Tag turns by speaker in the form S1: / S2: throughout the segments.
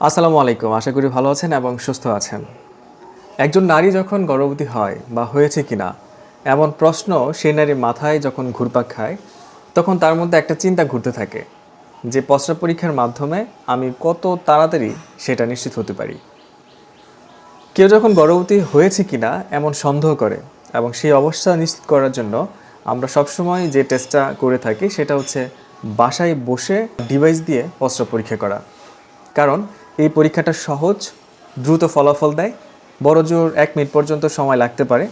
S1: আসসালামু আলাইকুম। আশা করি ভালো আছেন এবং সুস্থ আছেন। একজন নারী যখন গর্ভবতী হয় বা হয়েছে কিনা এমন প্রশ্ন সেই নারীর মাথায় যখন ঘুরপাক খায়, তখন তার মধ্যে একটা চিন্তা ঘুরতে থাকে যে প্রস্রাব পরীক্ষার মাধ্যমে আমি কত তাড়াতাড়ি সেটা নিশ্চিত হতে পারি। কেউ যখন গর্ভবতী হয়েছে কিনা এমন সন্দেহ করে এবং সেই অবস্থা নিশ্চিত করার জন্য আমরা সবসময় যে টেস্টটা করে থাকি সেটা হচ্ছে বাসায় বসে ডিভাইস দিয়ে প্রস্রাব পরীক্ষা করা। কারণ এই পরীক্ষাটা সহজ, দ্রুত ফলাফল দেয়, বড়জোর 1 মিনিট পর্যন্ত সময় লাগতে পারে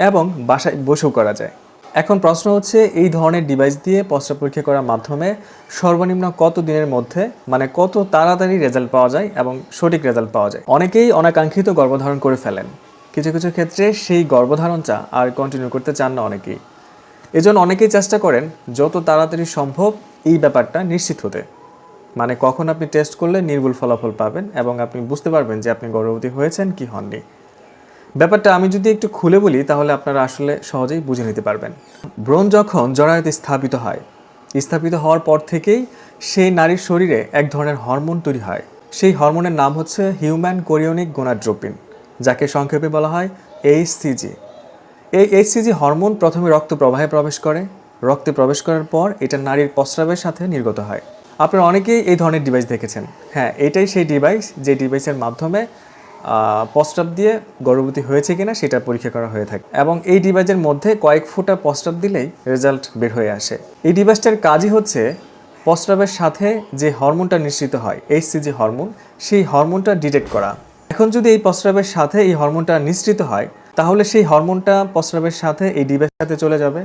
S1: এবং বাসায় বসেও করা যায়। এখন প্রশ্ন হচ্ছে এই ধরনের ডিভাইস দিয়ে প্রস্রাব পরীক্ষা করার মাধ্যমে সর্বনিম্ন কত দিনের মধ্যে মানে কত তাড়াতাড়ি রেজাল্ট পাওয়া যায় এবং সঠিক রেজাল্ট পাওয়া যায়। অনেকেই অনাকাঙ্ক্ষিত গর্ভধারণ করে ফেলেন, কিছু কিছু ক্ষেত্রে সেই গর্ভধারণটা আর কন্টিনিউ করতে চান না অনেকেই। এজন্য অনেকেই চেষ্টা করেন যত তাড়াতাড়ি সম্ভব এই ব্যাপারটা নিশ্চিত হতে, মানে কখন আপনি টেস্ট করলে নির্ভুল ফলাফল পাবেন এবং আপনি বুঝতে পারবেন যে আপনি গর্ভবতী হয়েছেন কি হননি। ব্যাপারটা আমি যদি একটু খুলে বলি তাহলে আপনারা আসলে সহজেই বুঝে নিতে পারবেন। ব্রণ যখন জরায়ুতে স্থাপিত হয়, স্থাপিত হওয়ার পর থেকেই সেই নারীর শরীরে এক ধরনের হরমোন তৈরি হয়। সেই হরমোনের নাম হচ্ছে হিউম্যান কোরিওনিক গোনাড্রোপিন, যাকে সংক্ষেপে বলা হয় এইচসিজি। এই এইচসিজি হরমোন প্রথমে রক্ত প্রবাহে প্রবেশ করে, রক্তে প্রবেশ করার পর এটা নারীর প্রস্রাবের সাথে নির্গত হয়। আপনারা অনেকেই এই ধরনের ডিভাইস দেখেছেন। হ্যাঁ, এটাই সেই ডিভাইস যে ডিভাইসের মাধ্যমে প্রস্রাব দিয়ে গর্ভবতী হয়েছে কিনা সেটা পরীক্ষা করা হয়ে থাকে এবং এই ডিভাইসের মধ্যে কয়েক ফোঁটা প্রস্রাব দিলেই রেজাল্ট বের হয়ে আসে। এই ডিভাইসটার কাজই হচ্ছে প্রস্রাবের সাথে যে হরমোনটা নিঃসৃত হয় এইচসিজি হরমোন, সেই হরমোনটা ডিটেক্ট করা। এখন যদি এই প্রস্রাবের সাথে এই হরমোনটা নিঃসৃত হয় তাহলে সেই হরমোনটা প্রস্রাবের সাথে এই ডিভাইসের সাথে চলে যাবে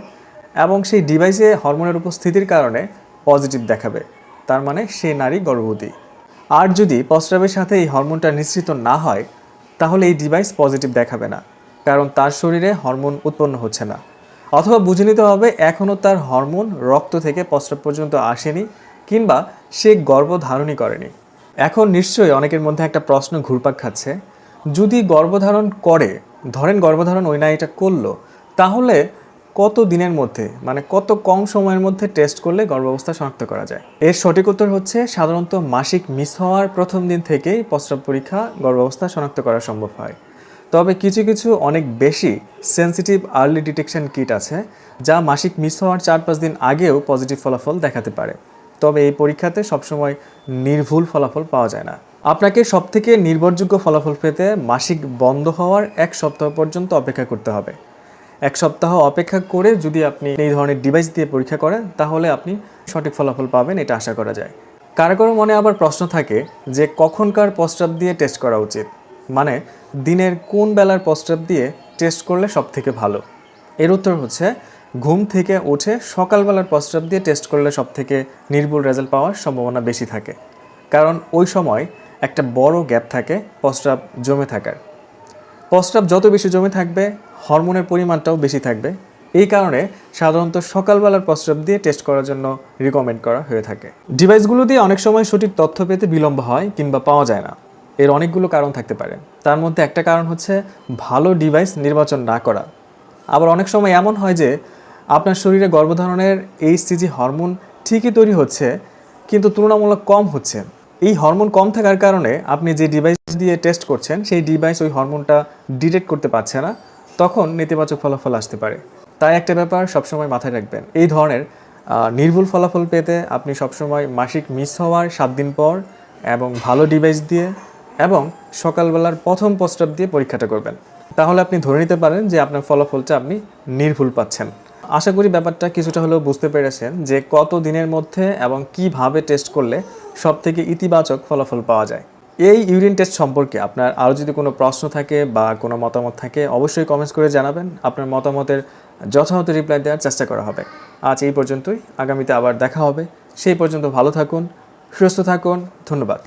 S1: এবং সেই ডিভাইসে হরমোনের উপস্থিতির কারণে পজিটিভ দেখাবে, তার মানে সেই নারী গর্ভবতী। আর যদি প্রস্রাবের সাথে এই হরমোনটা নিঃসৃত না হয় তাহলে এই ডিভাইস পজিটিভ দেখাবে না, কারণ তার শরীরে হরমোন উৎপন্ন হচ্ছে না, অথবা বুঝে নিতে হবে এখনও তার হরমোন রক্ত থেকে প্রস্রাব পর্যন্ত আসেনি কিংবা সে গর্ভধারণই করেনি। এখন নিশ্চয়ই অনেকের মধ্যে একটা প্রশ্ন ঘুরপাক খাচ্ছে, যদি গর্ভধারণ করে, ধরেন গর্ভধারণ ওই নারীটা করলো, তাহলে কত দিনের মধ্যে মানে কত কম সময়ের মধ্যে টেস্ট করলে গর্ভাবস্থা শনাক্ত করা যায়? এর সঠিক উত্তর হচ্ছে সাধারণত মাসিক মিস হওয়ার প্রথম দিন থেকেই প্রস্রাব পরীক্ষা গর্ভাবস্থা শনাক্ত করা সম্ভব হয়। তবে কিছু কিছু অনেক বেশি সেন্সিটিভ আর্লি ডিটেকশন কিট আছে যা মাসিক মিস হওয়ার 4-5 দিন আগেও পজিটিভ ফলাফল দেখাতে পারে। তবে এই পরীক্ষাতে সবসময় নির্ভুল ফলাফল পাওয়া যায় না। আপনাকে সবথেকে নির্ভরযোগ্য ফলাফল পেতে মাসিক বন্ধ হওয়ার 1 সপ্তাহ পর্যন্ত অপেক্ষা করতে হবে। 1 সপ্তাহ অপেক্ষা করে যদি আপনি এই ধরনের ডিভাইস দিয়ে পরীক্ষা করেন তাহলে আপনি সঠিক ফলাফল পাবেন, এটা আশা করা যায়। কারো কারো মনে আবার প্রশ্ন থাকে যে কখনকার প্রস্রাব দিয়ে টেস্ট করা উচিত, মানে দিনের কোন বেলার প্রস্রাব দিয়ে টেস্ট করলে সব থেকে ভালো। এর উত্তর হচ্ছে ঘুম থেকে উঠে সকালবেলার প্রস্রাব দিয়ে টেস্ট করলে সব থেকে নির্ভুল রেজাল্ট পাওয়ার সম্ভাবনা বেশি থাকে, কারণ ওই সময় একটা বড় গ্যাপ থাকে প্রস্রাব জমে থাকার। প্রস্রাব যত বেশি জমে থাকবে হরমোনের পরিমাণটাও বেশি থাকবে, এই কারণে সাধারণত সকালবেলার প্রস্রাব দিয়ে টেস্ট করার জন্য রিকমেন্ড করা হয়ে থাকে। ডিভাইসগুলো দিয়ে অনেক সময় সঠিক তথ্য পেতে বিলম্ব হয় কিংবা পাওয়া যায় না। এর অনেকগুলো কারণ থাকতে পারে, তার মধ্যে একটা কারণ হচ্ছে ভালো ডিভাইস নির্বাচন না করা। আবার অনেক সময় এমন হয় যে আপনার শরীরে গর্ভধারণের এইচসিজি হরমোন ঠিকই তৈরি হচ্ছে কিন্তু তুলনামূলক কম হচ্ছে। এই হরমোন কম থাকার কারণে আপনি যে ডিভাইস দিয়ে টেস্ট করছেন সেই ডিভাইস ওই হরমোনটা ডিটেক্ট করতে পারছে না, তখন নেতিবাচক ফলাফল আসতে পারে। তাই একটা ব্যাপার সবসময় মাথায় রাখবেন, এই ধরনের নির্ভুল ফলাফল পেতে আপনি সবসময় মাসিক মিস হওয়ার 7 দিন পর এবং ভালো ডিভাইস দিয়ে এবং সকালবেলার প্রথম প্রস্রাব দিয়ে পরীক্ষাটা করবেন, তাহলে আপনি ধরে নিতে পারেন যে আপনার ফলাফলটা আপনি নির্ভুল পাচ্ছেন। আশা করি ব্যাপারটা কিছুটা হলেও বুঝতে পেরেছেন যে কত দিনের মধ্যে এবং কিভাবে টেস্ট করলে সবথেকে ইতিবাচক ফলাফল পাওয়া যায়। এই ইউরিন টেস্ট সম্পর্কে আপনার আরও যদি কোনো প্রশ্ন থাকে বা কোনো মতামত থাকে অবশ্যই কমেন্টস করে জানাবেন, আপনার মতামতের যথাযথ রিপ্লাই দেওয়ার চেষ্টা করা হবে। আজ এই পর্যন্তই, আগামীতে আবার দেখা হবে। সেই পর্যন্ত ভালো থাকুন, সুস্থ থাকুন, ধন্যবাদ।